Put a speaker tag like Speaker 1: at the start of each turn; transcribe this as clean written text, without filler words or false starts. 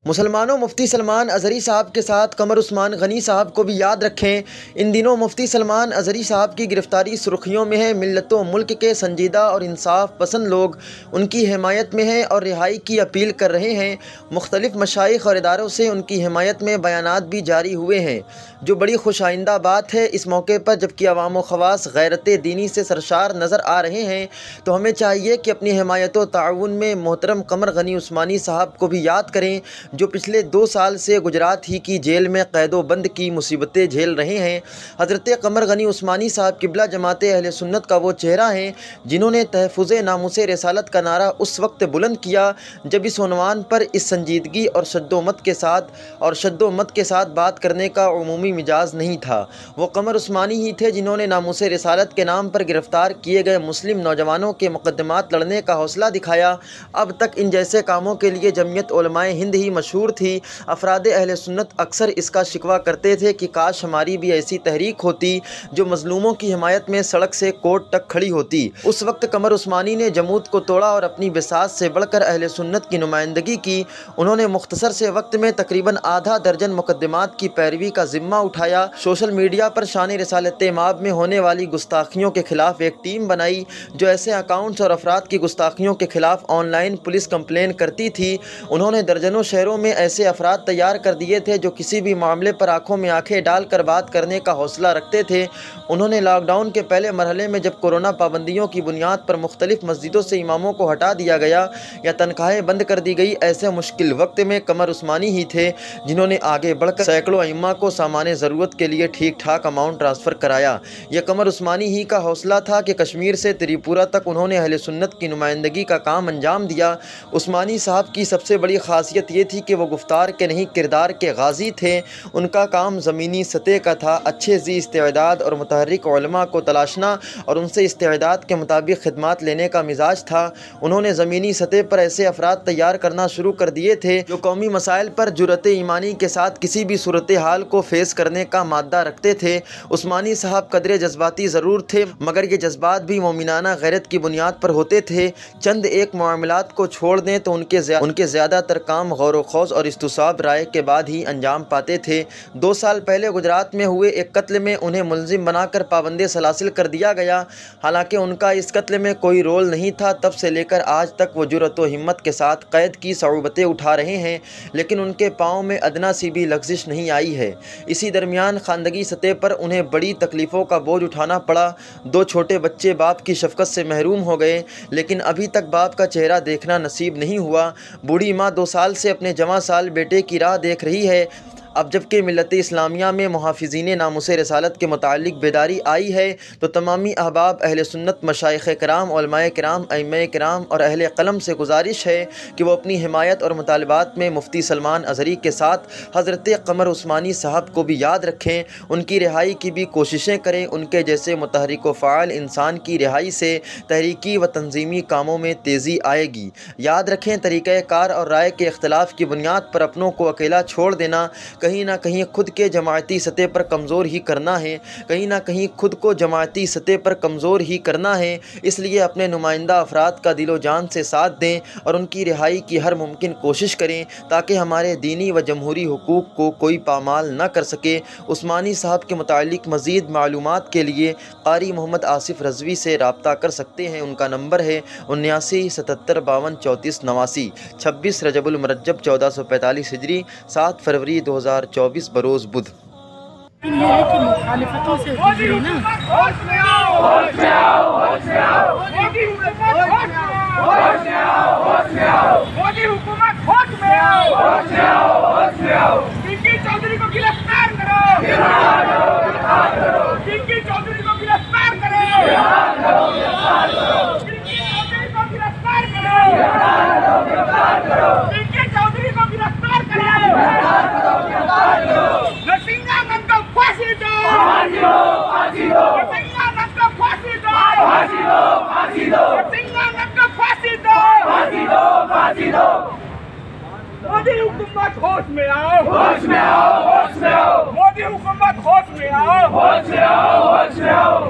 Speaker 1: مسلمانوں، مفتی سلمان ازہری صاحب کے ساتھ قمر عثمان غنی صاحب کو بھی یاد رکھیں۔ ان دنوں مفتی سلمان ازہری صاحب کی گرفتاری سرخیوں میں ہے۔ ملت و ملک کے سنجیدہ اور انصاف پسند لوگ ان کی حمایت میں ہیں اور رہائی کی اپیل کر رہے ہیں۔ مختلف مشائخ اور اداروں سے ان کی حمایت میں بیانات بھی جاری ہوئے ہیں، جو بڑی خوش آئندہ بات ہے۔ اس موقع پر جبکہ عوام و خواص غیرت دینی سے سرشار نظر آ رہے ہیں، تو ہمیں چاہیے کہ اپنی حمایت و تعاون میں محترم قمر غنی عثمانی صاحب کو بھی یاد کریں، جو پچھلے 2 سال سے گجرات ہی کی جیل میں قید و بند کی مصیبتیں جھیل رہے ہیں۔ حضرت قمر غنی عثمانی صاحب قبلہ جماعت اہل سنت کا وہ چہرہ ہیں جنہوں نے تحفظ ناموس رسالت کا نعرہ اس وقت بلند کیا جب اس عنوان پر اس سنجیدگی اور شد و مت کے ساتھ بات کرنے کا عمومی مزاج نہیں تھا۔ وہ قمر عثمانی ہی تھے جنہوں نے ناموس رسالت کے نام پر گرفتار کیے گئے مسلم نوجوانوں کے مقدمات لڑنے کا حوصلہ دکھایا۔ اب تک ان جیسے کاموں کے لیے جمعیت علماء ہند ہی مشہور تھی۔ افراد اہل سنت اکثر اس کا شکوہ کرتے تھے کہ کاش ہماری بھی ایسی تحریک ہوتی جو مظلوموں کی حمایت میں سڑک سے کورٹ تک کھڑی ہوتی۔ اس وقت قمر عثمانی نے جمود کو توڑا اور اپنی بساط سے بڑھ کر اہل سنت کی نمائندگی کی۔ انہوں نے مختصر سے وقت میں تقریباً آدھا درجن مقدمات کی پیروی کا ذمہ اٹھایا۔ سوشل میڈیا پر شان رسالت مآب میں ہونے والی گستاخیوں کے خلاف ایک ٹیم بنائی جو ایسے اکاؤنٹس اور افراد کی گستاخیوں کے خلاف آن لائن پولیس کمپلین کرتی تھی۔ انہوں نے درجنوں شہروں میں ایسے افراد تیار کر دیے تھے جو کسی بھی معاملے پر آنکھوں میں آنکھیں ڈال کر بات کرنے کا حوصلہ رکھتے تھے۔ انہوں نے لاک ڈاؤن کے پہلے مرحلے میں جب کورونا پابندیوں کی بنیاد پر مختلف مسجدوں سے اماموں کو ہٹا دیا گیا یا تنخواہیں بند کر دی گئی، ایسے مشکل وقت میں قمر عثمانی ہی تھے جنہوں نے آگے بڑھ کر سینکڑوں ائمہ کو سامان ضرورت کے لیے ٹھیک ٹھاک اماؤنٹ ٹرانسفر کرایا۔ یہ قمر عثمانی ہی کا حوصلہ تھا کہ کشمیر سے تریپورہ تک انہوں نے اہل سنت کی نمائندگی کا کام انجام دیا۔ عثمانی صاحب کی سب سے بڑی خاصیت یہ تھی کہ وہ گفتار کے نہیں کردار کے غازی تھے۔ ان کا کام زمینی سطح کا تھا۔ اچھے ذی استعداد اور متحرک علماء کو تلاشنا اور ان سے استعداد کے مطابق خدمات لینے کا مزاج تھا۔ انہوں نے زمینی سطح پر ایسے افراد تیار کرنا شروع کر دیے تھے جو قومی مسائل پر جرأت ایمانی کے ساتھ کسی بھی صورتحال کو فیس کرنے کا مادہ رکھتے تھے۔ عثمانی صاحب قدرے جذباتی ضرور تھے، مگر یہ جذبات بھی مومنانہ غیرت کی بنیاد پر ہوتے تھے۔ چند ایک معاملات کو چھوڑ دیں تو ان کے زیادہ تر کام غور و خوض اور استصواب رائے کے بعد ہی انجام پاتے تھے۔ 2 سال پہلے گجرات میں ہوئے ایک قتل میں انہیں ملزم بنا کر پابند سلاسل کر دیا گیا۔ حالانکہ ان کا اس قتل میں کوئی رول نہیں تھا، تب سے لے کر آج تک وہ جرأت و ہمت کے ساتھ قید کی صعوبتیں اٹھا رہے ہیں، لیکن ان کے پاؤں میں ادنا سی بھی لغزش نہیں آئی ہے۔ اسی درمیان خاندگی سطح پر انہیں بڑی تکلیفوں کا بوجھ اٹھانا پڑا۔ 2 چھوٹے بچے باپ کی شفقت سے محروم ہو گئے، لیکن ابھی تک باپ کا چہرہ دیکھنا نصیب نہیں ہوا۔ بوڑھی ماں 2 سال سے اپنے جواں سال بیٹے کی راہ دیکھ رہی ہے۔ اب جب کہ ملت اسلامیہ میں محافظین ناموس رسالت کے متعلق بیداری آئی ہے، تو تمامی احباب اہل سنت، مشائخ کرام، علماء کرام، ائمہ کرام اور اہل قلم سے گزارش ہے کہ وہ اپنی حمایت اور مطالبات میں مفتی سلمان ازہری کے ساتھ حضرت قمر عثمانی صاحب کو بھی یاد رکھیں، ان کی رہائی کی بھی کوششیں کریں۔ ان کے جیسے متحرک و فعال انسان کی رہائی سے تحریکی و تنظیمی کاموں میں تیزی آئے گی۔ یاد رکھیں، طریقہ کار اور رائے کے اختلاف کی بنیاد پر اپنوں کو اکیلا چھوڑ دینا کہیں نہ کہیں خود کے جماعتی سطح پر کمزور ہی کرنا ہے، کہیں نہ کہیں خود کو جماعتی سطح پر کمزور ہی کرنا ہے۔ اس لیے اپنے نمائندہ افراد کا دل و جان سے ساتھ دیں اور ان کی رہائی کی ہر ممکن کوشش کریں تاکہ ہمارے دینی و جمہوری حقوق کو کوئی پامال نہ کر سکے۔ عثمانی صاحب کے متعلق مزید معلومات کے لیے قاری محمد آصف رضوی سے رابطہ کر سکتے ہیں۔ ان کا نمبر ہے 79 77 52 34 89، 26 رجب المرجب 1445 ہجری، 7 فروری 2024 بروز بدھ۔
Speaker 2: یہ ہے کہ مخالفتوں سے گزری نا۔
Speaker 3: ہوش میں آؤ، ہوش میں آؤ، ہوش میں آؤ، مودی حکومت ہوش میں آؤ، ہوش میں آؤ، مودی حکومت ہوش میں آؤ، ہوش میں آؤ، ہوش میں آؤ، پنکی چودھری کو گرفتار کرو، گرفتار کرو، گرفتار کرو، پنکی چودھری کو گرفتار کرو، گرفتار کرو، گرفتار کرو، پنکی چودھری کو گرفتار کرو، گرفتار کرو، گرفتار کرو، پنکی چودھری کو گرفتار کرو، گرفتار کرو، گرفتار کرو، نرسنگھا کو پھانسی دو، پھانسی دو، پھانسی دو، نرسنگھا کو پھانسی دو، پھانسی دو، پھانسی دو، نرسنگھا کو پھانسی دو، پھانسی دو، پھانسی دو۔ مودی حکومت ہوش میں آؤ، ہوش میں آؤ، ہوش میں آؤ، مودی حکومت ہوش میں آؤ، ہوش میں آؤ، ہوش میں آؤ۔